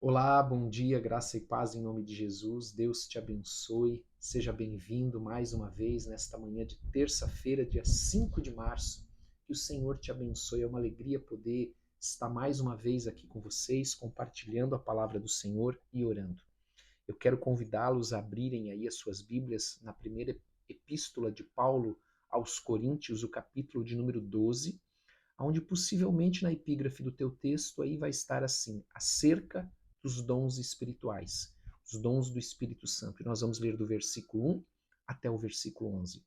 Olá, bom dia, graça e paz em nome de Jesus. Deus te abençoe. Seja bem-vindo mais uma vez nesta manhã de terça-feira, dia 5 de março. Que o Senhor te abençoe. É uma alegria poder estar mais uma vez aqui com vocês, compartilhando a palavra do Senhor e orando. Eu quero convidá-los a abrirem aí as suas Bíblias na primeira epístola de Paulo aos Coríntios, o capítulo de número 12, onde possivelmente na epígrafe do teu texto aí vai estar assim, acerca dos dons espirituais, os dons do Espírito Santo. E nós vamos ler do versículo 1 até o versículo 11.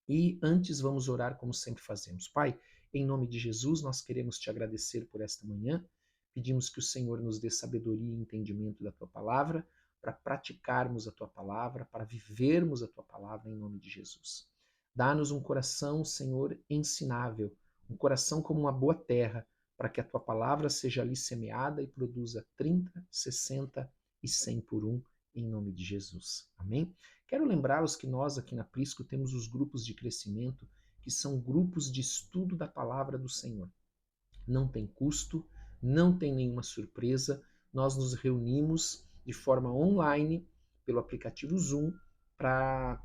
E antes vamos orar como sempre fazemos. Pai, em nome de Jesus, nós queremos te agradecer por esta manhã. Pedimos que o Senhor nos dê sabedoria e entendimento da tua palavra, para praticarmos a tua palavra, para vivermos a tua palavra em nome de Jesus. Dá-nos um coração, Senhor, ensinável, um coração como uma boa terra, para que a tua palavra seja ali semeada e produza 30, 60 e 100 por um, em nome de Jesus. Amém? Quero lembrá-los que nós aqui na Prisco temos os grupos de crescimento, que são grupos de estudo da palavra do Senhor. Não tem custo, não tem nenhuma surpresa, nós nos reunimos de forma online pelo aplicativo Zoom para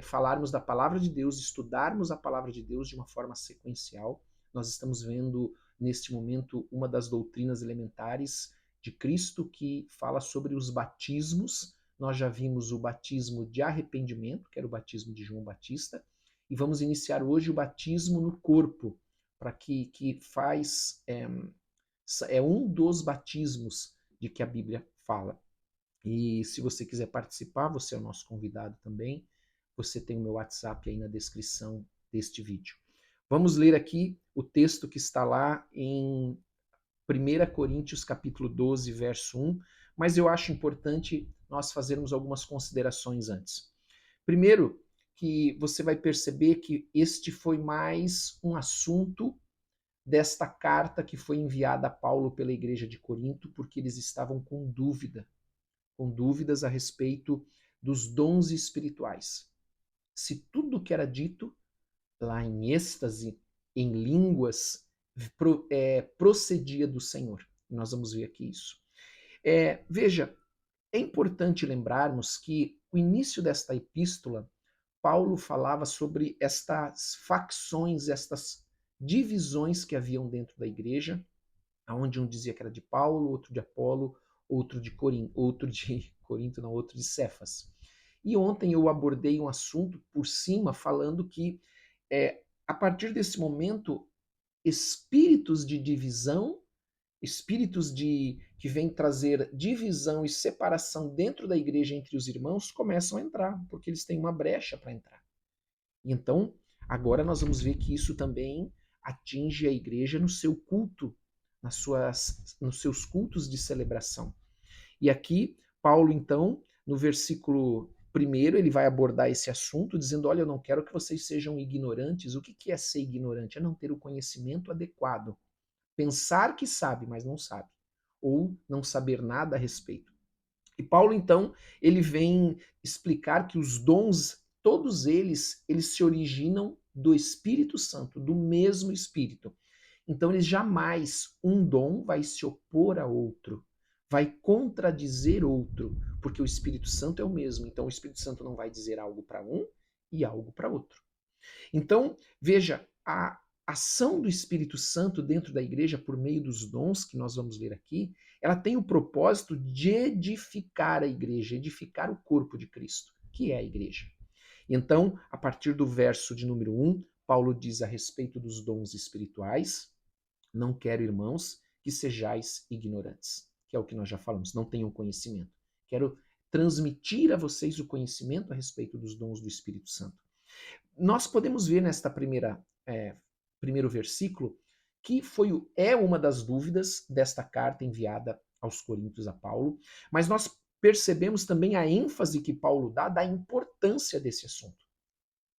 falarmos da palavra de Deus, estudarmos a palavra de Deus de uma forma sequencial. Nós estamos vendo neste momento uma das doutrinas elementares de Cristo que fala sobre os batismos. Nós já vimos o batismo de arrependimento, que era o batismo de João Batista, e vamos iniciar hoje o batismo no corpo, para que faz é um dos batismos de que a Bíblia fala. E se você quiser participar, você é o nosso convidado também. Você tem o meu WhatsApp aí na descrição deste vídeo. Vamos ler aqui o texto que está lá em 1 Coríntios capítulo 12, verso 1, mas eu acho importante nós fazermos algumas considerações antes. Primeiro, que você vai perceber que este foi mais um assunto desta carta que foi enviada a Paulo pela igreja de Corinto, porque eles estavam com dúvidas a respeito dos dons espirituais. Se tudo que era dito lá em êxtase, em línguas, procedia do Senhor. Nós vamos ver aqui isso. Veja, é importante lembrarmos que o início desta epístola, Paulo falava sobre estas facções, estas divisões que haviam dentro da igreja, onde um dizia que era de Paulo, outro de Apolo, outro de Corinto, não, outro de Cefas. E ontem eu abordei um assunto por cima, falando que a partir desse momento, espíritos de divisão, que vêm trazer divisão e separação dentro da igreja entre os irmãos, começam a entrar, porque eles têm uma brecha para entrar. Então, agora nós vamos ver que isso também atinge a igreja no seu culto, nos seus cultos de celebração. E aqui, Paulo, então, no versículo 1, ele vai abordar esse assunto, dizendo: olha, eu não quero que vocês sejam ignorantes. O que é ser ignorante? É não ter o conhecimento adequado. Pensar que sabe, mas não sabe. Ou não saber nada a respeito. E Paulo, então, ele vem explicar que os dons, todos eles se originam do Espírito Santo, do mesmo Espírito. Então, eles jamais, um dom vai se opor a outro, vai contradizer outro, porque o Espírito Santo é o mesmo. Então, o Espírito Santo não vai dizer algo para um e algo para outro. Então, veja, a ação do Espírito Santo dentro da igreja por meio dos dons que nós vamos ler aqui, ela tem o propósito de edificar a igreja, edificar o corpo de Cristo, que é a igreja. Então, a partir do verso de número 1, Paulo diz a respeito dos dons espirituais: não quero, irmãos, que sejais ignorantes, que é o que nós já falamos, não tenham conhecimento. Quero transmitir a vocês o conhecimento a respeito dos dons do Espírito Santo. Nós podemos ver nesta primeiro versículo que é uma das dúvidas desta carta enviada aos Coríntios a Paulo, mas nós percebemos também a ênfase que Paulo dá da importância desse assunto,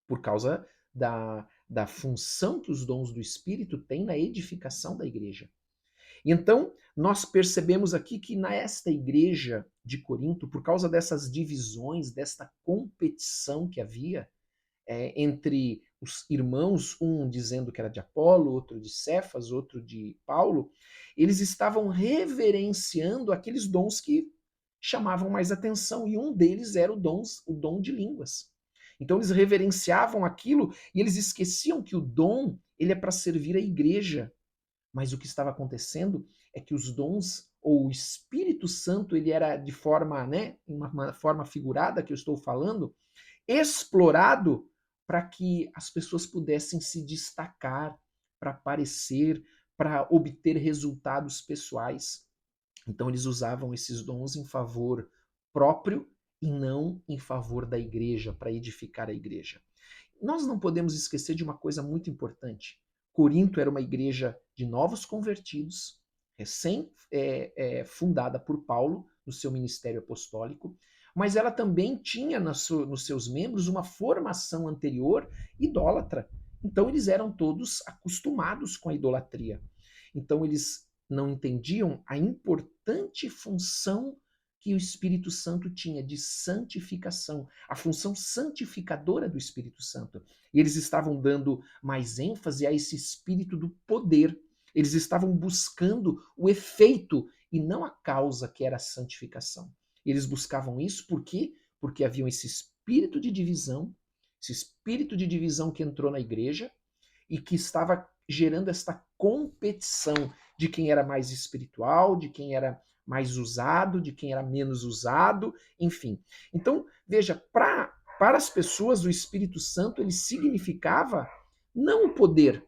por causa da função que os dons do Espírito têm na edificação da igreja. Então, nós percebemos aqui que nesta igreja de Corinto, por causa dessas divisões, desta competição que havia entre os irmãos, um dizendo que era de Apolo, outro de Cefas, outro de Paulo, eles estavam reverenciando aqueles dons que chamavam mais atenção, e um deles era o dom de línguas. Então eles reverenciavam aquilo e eles esqueciam que o dom ele é para servir a igreja. Mas o que estava acontecendo é que os dons ou o Espírito Santo ele era de forma, né, uma forma figurada que eu estou falando, explorado para que as pessoas pudessem se destacar, para aparecer, para obter resultados pessoais. Então eles usavam esses dons em favor próprio e não em favor da igreja, para edificar a igreja. Nós não podemos esquecer de uma coisa muito importante. Corinto era uma igreja de novos convertidos, recém fundada por Paulo no seu ministério apostólico, mas ela também tinha nos seus membros uma formação anterior idólatra. Então eles eram todos acostumados com a idolatria. Então eles não entendiam a importante função que o Espírito Santo tinha de santificação, a função santificadora do Espírito Santo. E eles estavam dando mais ênfase a esse espírito do poder. Eles estavam buscando o efeito e não a causa, que era a santificação. Eles buscavam isso por quê? Porque havia esse espírito de divisão que entrou na igreja e que estava gerando esta competição de quem era mais espiritual, de quem era mais usado, de quem era menos usado, enfim. Então, veja, para as pessoas o Espírito Santo ele significava não o poder,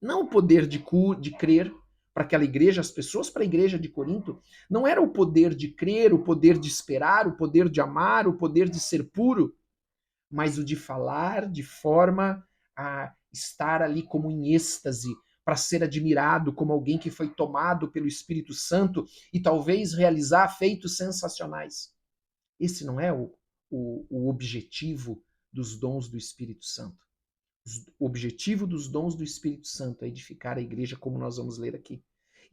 não o poder de crer para aquela igreja, as pessoas para a igreja de Corinto, não era o poder de crer, o poder de esperar, o poder de amar, o poder de ser puro, mas o de falar de forma a estar ali como em êxtase, para ser admirado como alguém que foi tomado pelo Espírito Santo e talvez realizar feitos sensacionais. Esse não é o objetivo dos dons do Espírito Santo. O objetivo dos dons do Espírito Santo é edificar a igreja, como nós vamos ler aqui.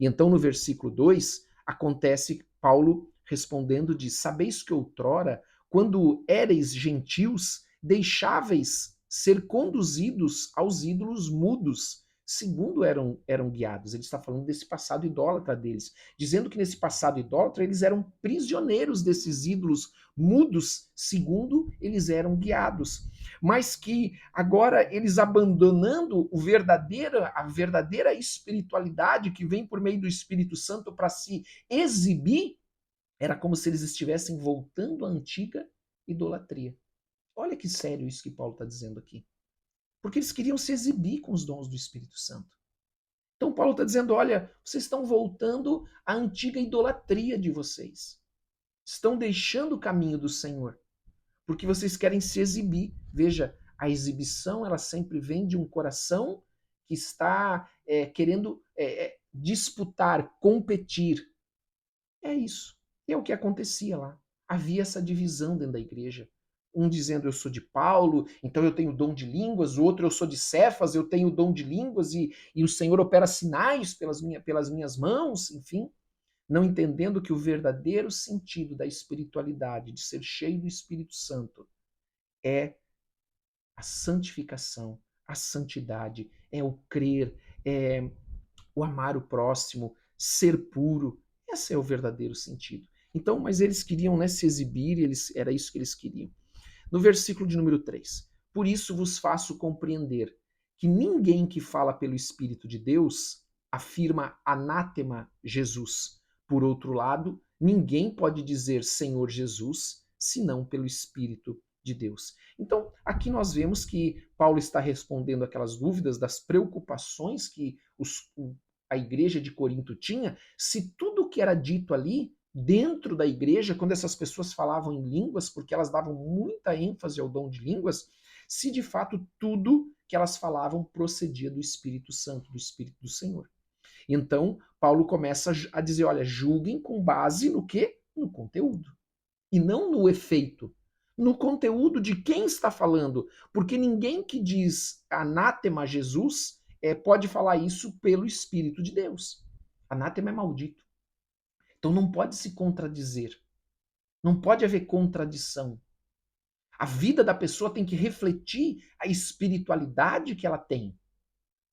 E então, no versículo 2, acontece Paulo respondendo: diz: Sabeis que outrora, quando éreis gentios, deixáveis ser conduzidos aos ídolos mudos, segundo eram guiados. Ele está falando desse passado idólatra deles, dizendo que nesse passado idólatra eles eram prisioneiros desses ídolos mudos, segundo eles eram guiados. Mas que agora eles abandonando a verdadeira espiritualidade que vem por meio do Espírito Santo para se exibir, era como se eles estivessem voltando à antiga idolatria. Olha que sério isso que Paulo está dizendo aqui. Porque eles queriam se exibir com os dons do Espírito Santo. Então Paulo está dizendo, olha, vocês estão voltando à antiga idolatria de vocês. Estão deixando o caminho do Senhor. Porque vocês querem se exibir. Veja, a exibição ela sempre vem de um coração que está querendo disputar, competir. É isso. E é o que acontecia lá. Havia essa divisão dentro da igreja. Um dizendo eu sou de Paulo, então eu tenho o dom de línguas, o outro eu sou de Cefas, eu tenho o dom de línguas e o Senhor opera sinais pelas minhas mãos, enfim. Não entendendo que o verdadeiro sentido da espiritualidade, de ser cheio do Espírito Santo, é a santificação, a santidade, é o crer, é o amar o próximo, ser puro. Esse é o verdadeiro sentido. Então, mas eles queriam, né, se exibir, era isso que eles queriam. No versículo de número 3, por isso vos faço compreender que ninguém que fala pelo Espírito de Deus afirma anátema Jesus. Por outro lado, ninguém pode dizer Senhor Jesus senão pelo Espírito de Deus. Então, aqui nós vemos que Paulo está respondendo aquelas dúvidas das preocupações que a igreja de Corinto tinha, se tudo que era dito ali dentro da igreja, quando essas pessoas falavam em línguas, porque elas davam muita ênfase ao dom de línguas, se de fato tudo que elas falavam procedia do Espírito Santo, do Espírito do Senhor. Então, Paulo começa a dizer, olha, julguem com base no quê? No conteúdo. E não no efeito. No conteúdo de quem está falando. Porque ninguém que diz anátema a Jesus pode falar isso pelo Espírito de Deus. Anátema é maldito. Então não pode se contradizer. Não pode haver contradição. A vida da pessoa tem que refletir a espiritualidade que ela tem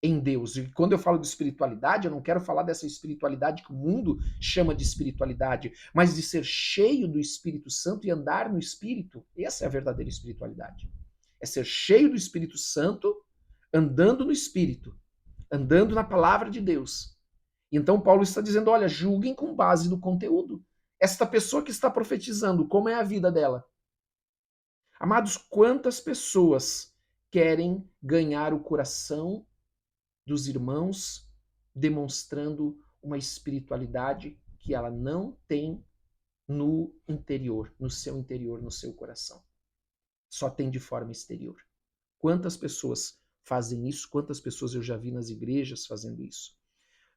em Deus. E quando eu falo de espiritualidade, eu não quero falar dessa espiritualidade que o mundo chama de espiritualidade, mas de ser cheio do Espírito Santo e andar no Espírito. Essa é a verdadeira espiritualidade. É ser cheio do Espírito Santo, andando no Espírito, andando na palavra de Deus. Então Paulo está dizendo, olha, julguem com base no conteúdo. Esta pessoa que está profetizando, como é a vida dela? Amados, quantas pessoas querem ganhar o coração dos irmãos, demonstrando uma espiritualidade que ela não tem no interior, no seu coração. Só tem de forma exterior. Quantas pessoas fazem isso? Quantas pessoas eu já vi nas igrejas fazendo isso?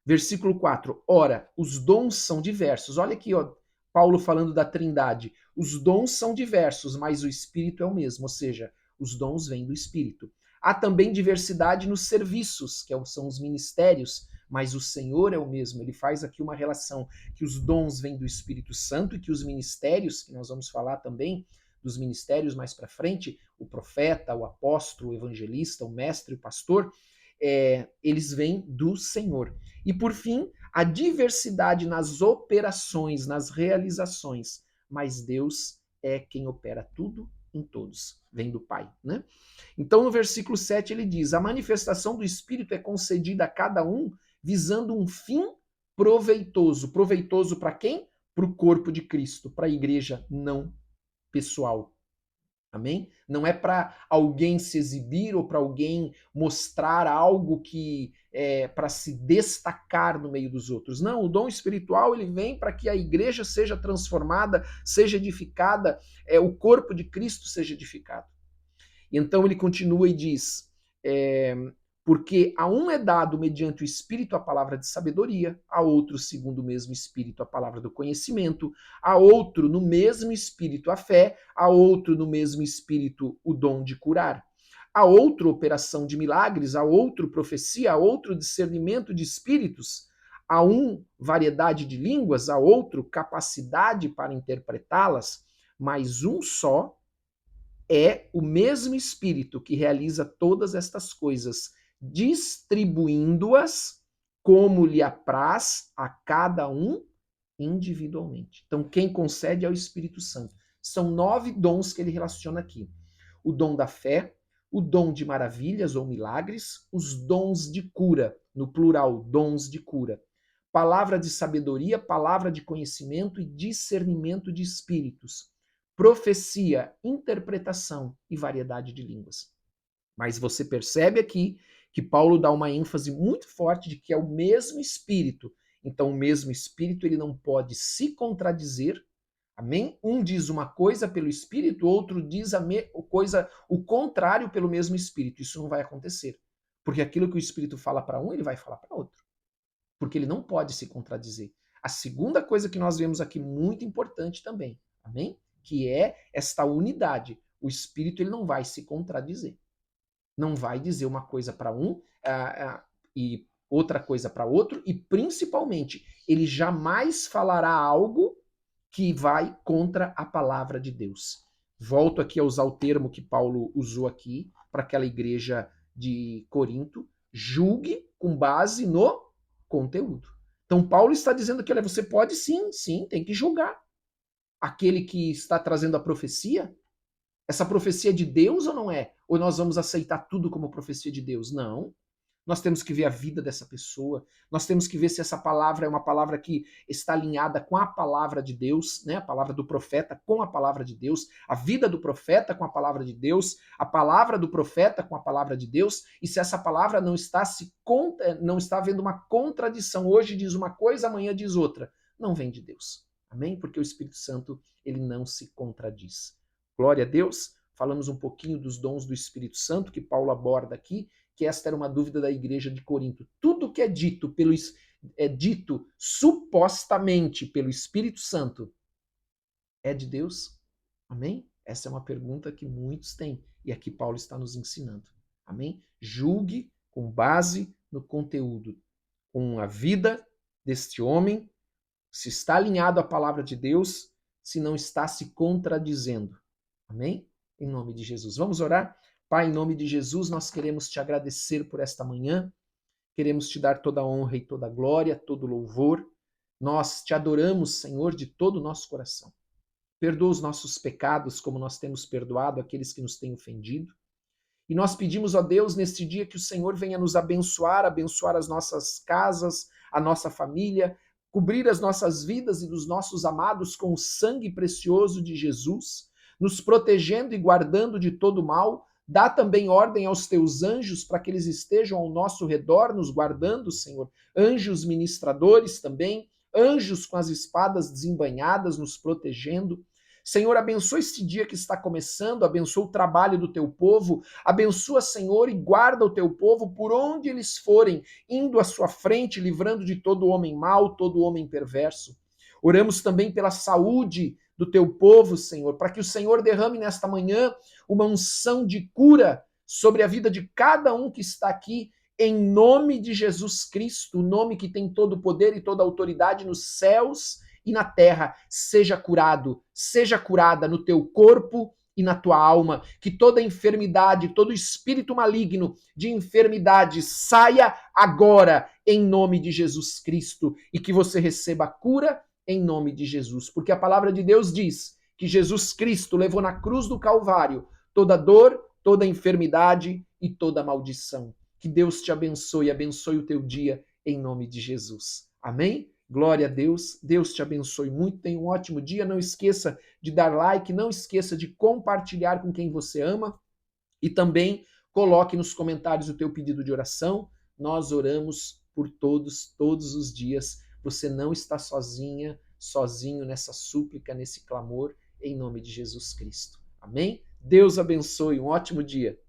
Versículo 4. Ora, os dons são diversos. Olha aqui, ó, Paulo falando da Trindade. Os dons são diversos, mas o Espírito é o mesmo, ou seja, os dons vêm do Espírito. Há também diversidade nos serviços, que são os ministérios, mas o Senhor é o mesmo. Ele faz aqui uma relação que os dons vêm do Espírito Santo e que os ministérios, que nós vamos falar também dos ministérios mais para frente, o profeta, o apóstolo, o evangelista, o mestre, o pastor, eles vêm do Senhor. E por fim, a diversidade nas operações, nas realizações, mas Deus é quem opera tudo em todos, vem do Pai, né? Então no versículo 7 ele diz, a manifestação do Espírito é concedida a cada um visando um fim proveitoso. Proveitoso para quem? Para o corpo de Cristo, para a igreja não pessoal. Amém? Não é para alguém se exibir ou para alguém mostrar algo que é para se destacar no meio dos outros. Não, o dom espiritual ele vem para que a igreja seja transformada, seja edificada, o corpo de Cristo seja edificado. E então ele continua e diz, porque a um é dado mediante o Espírito a palavra de sabedoria, a outro segundo o mesmo Espírito a palavra do conhecimento, a outro no mesmo Espírito a fé, a outro no mesmo Espírito o dom de curar, a outro operação de milagres, a outro profecia, a outro discernimento de espíritos, a um variedade de línguas, a outro capacidade para interpretá-las, mas um só é o mesmo Espírito que realiza todas estas coisas, distribuindo-as como lhe apraz a cada um individualmente. Então, quem concede é o Espírito Santo. São 9 dons que ele relaciona aqui. O dom da fé, o dom de maravilhas ou milagres, os dons de cura, no plural, dons de cura. Palavra de sabedoria, palavra de conhecimento e discernimento de espíritos. Profecia, interpretação e variedade de línguas. Mas você percebe aqui que Paulo dá uma ênfase muito forte de que é o mesmo Espírito. Então, o mesmo Espírito ele não pode se contradizer. Amém? Um diz uma coisa pelo Espírito, outro diz o contrário pelo mesmo Espírito. Isso não vai acontecer. Porque aquilo que o Espírito fala para um, ele vai falar para outro. Porque ele não pode se contradizer. A segunda coisa que nós vemos aqui, muito importante também. Amém? Que é esta unidade. O Espírito ele não vai se contradizer. Não vai dizer uma coisa para um e outra coisa para outro, e principalmente, ele jamais falará algo que vai contra a palavra de Deus. Volto aqui a usar o termo que Paulo usou aqui para aquela igreja de Corinto, julgue com base no conteúdo. Então Paulo está dizendo que olha, você pode sim, tem que julgar. Aquele que está trazendo a profecia, essa profecia é de Deus ou não é? Ou nós vamos aceitar tudo como profecia de Deus? Não. Nós temos que ver a vida dessa pessoa, nós temos que ver se essa palavra é uma palavra que está alinhada com a palavra de Deus, né? A palavra do profeta com a palavra de Deus, a vida do profeta com a palavra de Deus, a palavra do profeta com a palavra de Deus, e se essa palavra não está havendo uma contradição, hoje diz uma coisa, amanhã diz outra, não vem de Deus. Amém? Porque o Espírito Santo, ele não se contradiz. Glória a Deus. Falamos um pouquinho dos dons do Espírito Santo que Paulo aborda aqui, que esta era uma dúvida da igreja de Corinto. Tudo que é dito supostamente pelo Espírito Santo é de Deus? Amém? Essa é uma pergunta que muitos têm e aqui Paulo está nos ensinando. Amém? Julgue com base no conteúdo, com a vida deste homem, se está alinhado à palavra de Deus, se não está se contradizendo. Amém? em nome de Jesus. Vamos orar? Pai, em nome de Jesus, nós queremos te agradecer por esta manhã, queremos te dar toda a honra e toda a glória, todo o louvor. Nós te adoramos, Senhor, de todo o nosso coração. Perdoa os nossos pecados, como nós temos perdoado aqueles que nos têm ofendido. E nós pedimos, ó Deus, neste dia que o Senhor venha nos abençoar, abençoar as nossas casas, a nossa família, cobrir as nossas vidas e dos nossos amados com o sangue precioso de Jesus, nos protegendo e guardando de todo mal. Dá também ordem aos teus anjos para que eles estejam ao nosso redor, nos guardando, Senhor. Anjos ministradores também, anjos com as espadas desembainhadas, nos protegendo. Senhor, abençoa este dia que está começando, abençoa o trabalho do teu povo, abençoa, Senhor, e guarda o teu povo por onde eles forem, indo à sua frente, livrando de todo homem mau, todo homem perverso. Oramos também pela saúde do teu povo, Senhor, para que o Senhor derrame nesta manhã uma unção de cura sobre a vida de cada um que está aqui, em nome de Jesus Cristo, o nome que tem todo o poder e toda a autoridade nos céus e na terra. Seja curado, seja curada no teu corpo e na tua alma, que toda enfermidade, todo espírito maligno de enfermidade saia agora em nome de Jesus Cristo e que você receba a cura em nome de Jesus, porque a palavra de Deus diz que Jesus Cristo levou na cruz do Calvário toda dor, toda enfermidade e toda maldição. Que Deus te abençoe, abençoe o teu dia em nome de Jesus. Amém? Glória a Deus, Deus te abençoe muito, tenha um ótimo dia, não esqueça de dar like, não esqueça de compartilhar com quem você ama e também coloque nos comentários o teu pedido de oração, nós oramos por todos, todos os dias, você não está sozinha, sozinho nessa súplica, nesse clamor, em nome de Jesus Cristo. Amém? Deus abençoe, um ótimo dia.